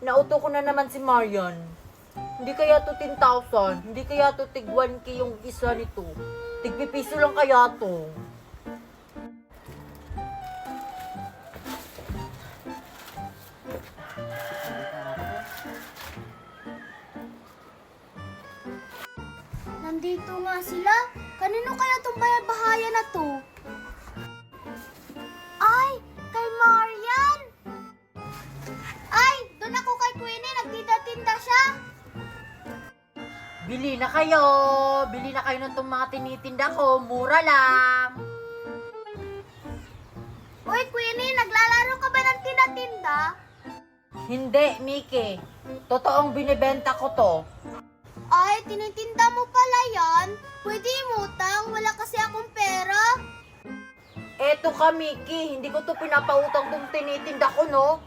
Nauto ko na naman si Marian. Hindi kaya to 10,000, hindi kaya to tig 1K yung isa nito. Tigpipiso lang kaya to. Nandito nga sila. Kanino kaya tong bahaya na to? Ay, kay Marian! Ay, doon ako kay Queenie. Nagtinda-tinda siya. Bili na kayo! Bili na kayo ng itong mga tinitinda ko. Mura lang! Uy, Queenie, naglalaro ka ba ng tinda-tinda? Hindi, Miki. Totoong binibenta ko to. Ay, tinitinda mo pala yan. Pwede imutang. Wala kasi akong pera. Eto ka, Miki. Hindi ko to pinapautang tong tinitinda ko, no?